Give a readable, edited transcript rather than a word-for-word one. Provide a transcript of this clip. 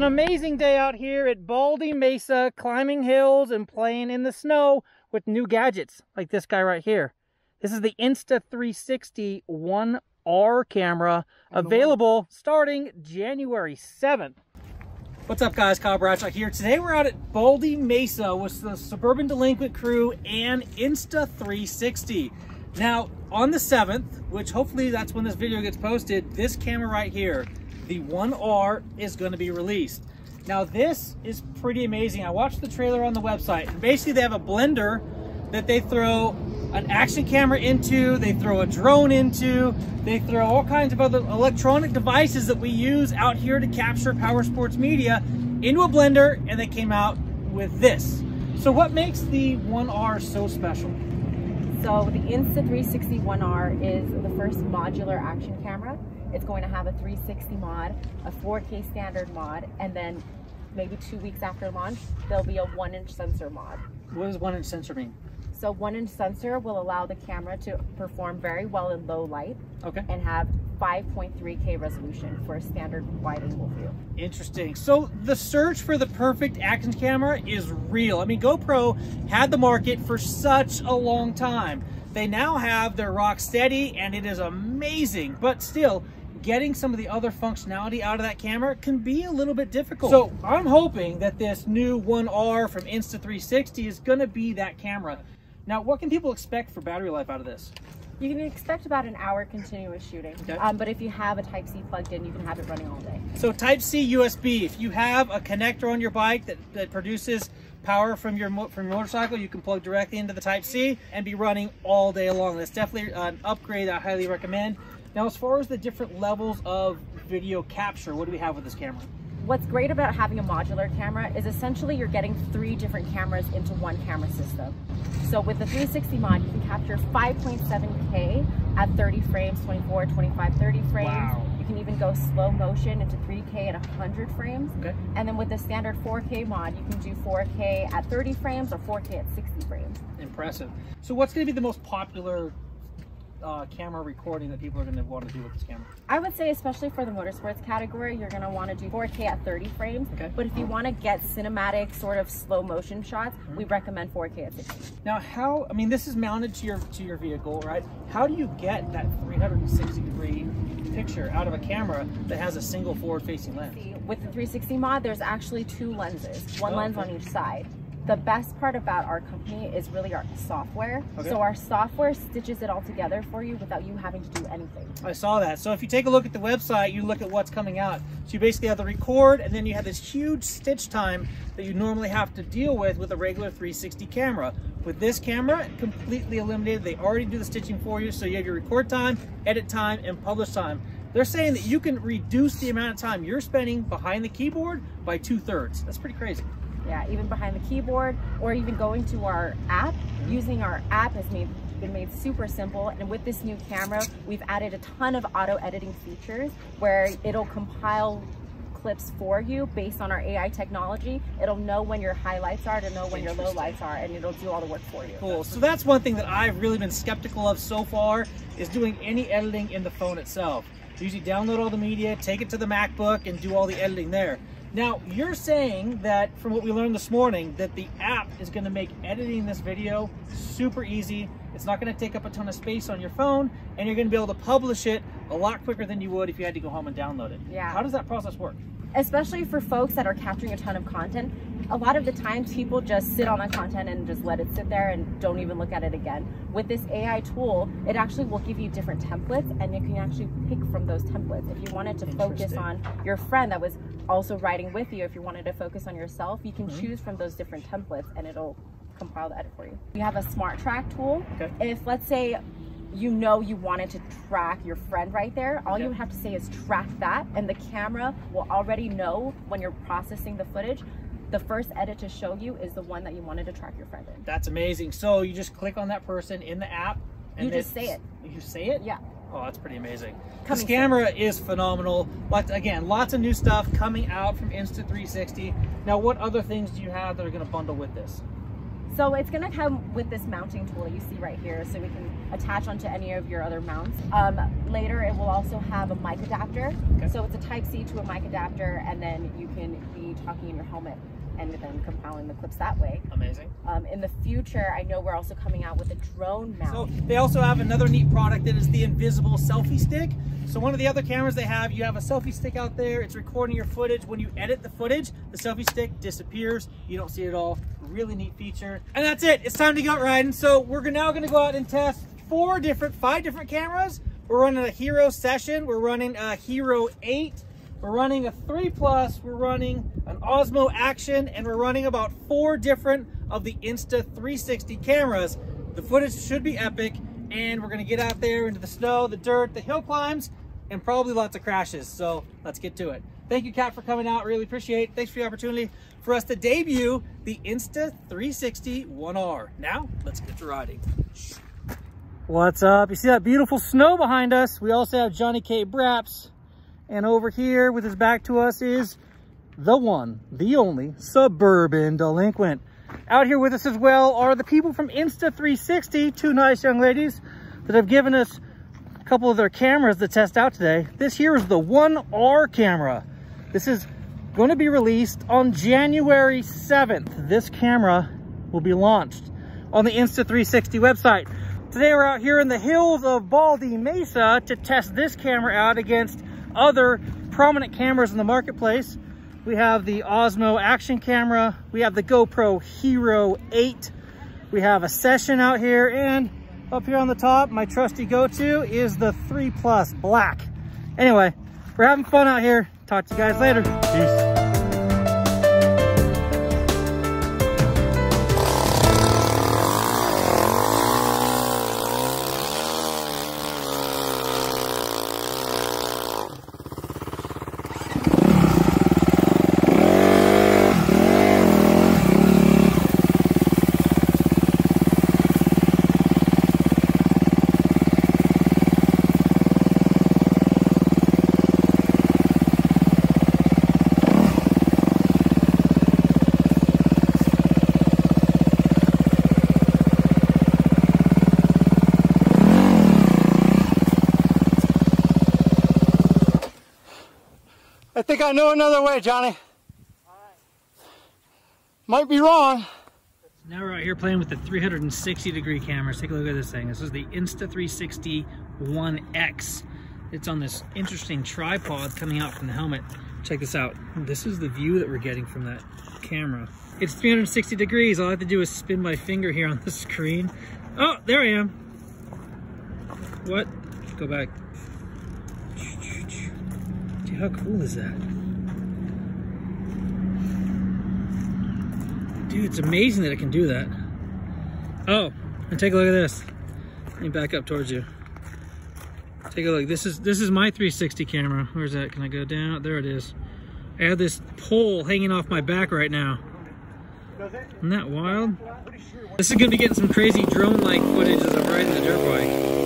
amazing day out here at Baldy Mesa, climbing hills and playing in the snow with new gadgets like this guy right here. This is the Insta360 1R camera, available starting January 7th. What's up guys, Kyle Bradshaw here. Today we're out at Baldy Mesa with the Suburban Delinquent crew and Insta360. Now on the 7th, which hopefully that's when this video gets posted, this camera right here, the 1R, is going to be released. Now this is pretty amazing. I watched the trailer on the website, and basically they have a blender that they throw an action camera into, they throw a drone into, they throw all kinds of other electronic devices that we use out here to capture power sports media into a blender, and they came out with this. So what makes the 1R so special? So the Insta360 1R is the first modular action camera. It's going to have a 360 mod, a 4K standard mod, and then maybe 2 weeks after launch, there'll be a 1-inch sensor mod. What does 1-inch sensor mean? So 1-inch sensor will allow the camera to perform very well in low light, okay, and have 5.3K resolution for a standard wide angle view. Interesting. So the search for the perfect action camera is real. I mean, GoPro had the market for such a long time. They now have their Rocksteady, and it is amazing, but still, getting some of the other functionality out of that camera can be a little bit difficult. So I'm hoping that this new 1R from Insta360 is going to be that camera. Now, what can people expect for battery life out of this? You can expect about an hour continuous shooting, okay, but if you have a Type-C plugged in, you can have it running all day. So Type-C USB, if you have a connector on your bike that produces power from your motorcycle, you can plug directly into the Type-C and be running all day long. That's definitely an upgrade I highly recommend. Now, as far as the different levels of video capture, what do we have with this camera? What's great about having a modular camera is essentially you're getting 3 different cameras into one camera system. So with the 360 mod, you can capture 5.7K at 30 frames, 24, 25, 30 frames. Wow. You can even go slow motion into 3K at 100 frames. Okay. And then with the standard 4K mod, you can do 4K at 30 frames or 4K at 60 frames. Impressive. So what's going to be the most popular camera recording that people are going to want to do with this camera? I would say, especially for the motorsports category, you're going to want to do 4K at 30 frames. Okay. But if you want to get cinematic sort of slow motion shots, we recommend 4K at 60. Now, how, I mean, this is mounted to your vehicle, right? How do you get that 360-degree picture out of a camera that has a single forward-facing lens? With the 360 mod, there's actually 2 lenses, one lens on each side. The best part about our company is really our software. Okay. So our software stitches it all together for you without you having to do anything. I saw that. So if you take a look at the website, you look at what's coming out. So you basically have the record, and then you have this huge stitch time that you normally have to deal with a regular 360 camera. With this camera, completely eliminated. They already do the stitching for you, so you have your record time, edit time, and publish time. They're saying that you can reduce the amount of time you're spending behind the keyboard by 2/3. That's pretty crazy. Yeah, even behind the keyboard, or even going to our app. Using our app has been made super simple, and with this new camera, we've added a ton of auto editing features where it'll compile clips for you based on our AI technology. It'll know when your highlights are, to know when your lowlights are, and it'll do all the work for you. Cool. So that's one thing that I've really been skeptical of so far, is doing any editing in the phone itself. Usually download all the media, take it to the MacBook, and do all the editing there. Now, you're saying that, from what we learned this morning, that the app is going to make editing this video super easy. It's not going to take up a ton of space on your phone, and you're going to be able to publish it a lot quicker than you would if you had to go home and download it. Yeah. How does that process work? Especially for folks that are capturing a ton of content, a lot of the times people just sit on the content and just let it sit there and don't even look at it again. With this AI tool, it actually will give you different templates, and you can actually pick from those templates. If you wanted to focus on your friend that was also riding with you, if you wanted to focus on yourself, you can choose from those different templates, and it'll compile the edit for you. We have a smart track tool. Okay. If, let's say, you know you wanted to track your friend right there, all you would have to say is track that, and the camera will already know when you're processing the footage. The first edit to show you is the one that you wanted to track your friend in. That's amazing. So you just click on that person in the app, and you just say it. You say it? Yeah. Oh, that's pretty amazing. This camera is phenomenal. Again, lots of new stuff coming out from Insta360. Now, what other things do you have that are going to bundle with this? So it's gonna come with this mounting tool that you see right here, so we can attach onto any of your other mounts. Later, it will also have a mic adapter. Okay. So it's a Type-C to a mic adapter, and then you can be talking in your helmet and then compiling the clips that way. Amazing. In the future, I know we're also coming out with a drone mount. So they also have another neat product that is the invisible selfie stick. So one of the other cameras they have, you have a selfie stick out there, it's recording your footage. When you edit the footage, the selfie stick disappears. You don't see it all. Really neat feature. And that's it, it's time to go out riding. So we're now gonna go out and test 5 different cameras. We're running a Hero Session, we're running a Hero 8, we're running a 3+, we're running an Osmo Action, and we're running about 4 different of the Insta360 cameras. The footage should be epic, and we're gonna get out there into the snow, the dirt, the hill climbs, and probably lots of crashes. So let's get to it. Thank you, Kat, for coming out. Really appreciate it. Thanks for the opportunity for us to debut the Insta360 1R. Now, let's get to riding. What's up? You see that beautiful snow behind us? We also have Johnny K. Braps. And over here with his back to us is the one, the only Suburban Delinquent. Out here with us as well are the people from Insta360, 2 nice young ladies that have given us a couple of their cameras to test out today. This here is the 1R camera. This is going to be released on January 7th. This camera will be launched on the Insta360 website. Today we're out here in the hills of Baldy Mesa to test this camera out against other prominent cameras in the marketplace. We have the Osmo Action camera, we have the GoPro Hero 8, we have a Session out here, and up here on the top, my trusty go-to is the 3+ Black. Anyway, we're having fun out here. Talk to you guys later. Peace. I think I know another way, Johnny. All right. Might be wrong. Now we're out here playing with the 360-degree cameras. Take a look at this thing. This is the Insta360 1X. It's on this interesting tripod coming out from the helmet. Check this out. This is the view that we're getting from that camera. It's 360 degrees. All I have to do is spin my finger here on the screen. Oh, there I am. What? Go back. Dude, how cool is that? Dude, it's amazing that it can do that. Oh, and take a look at this. Let me back up towards you. Take a look. This is my 360 camera. Where's that? Can I go down? There it is. I have this pole hanging off my back right now. Isn't that wild? This is gonna be getting some crazy drone-like footage as I'm riding the dirt bike.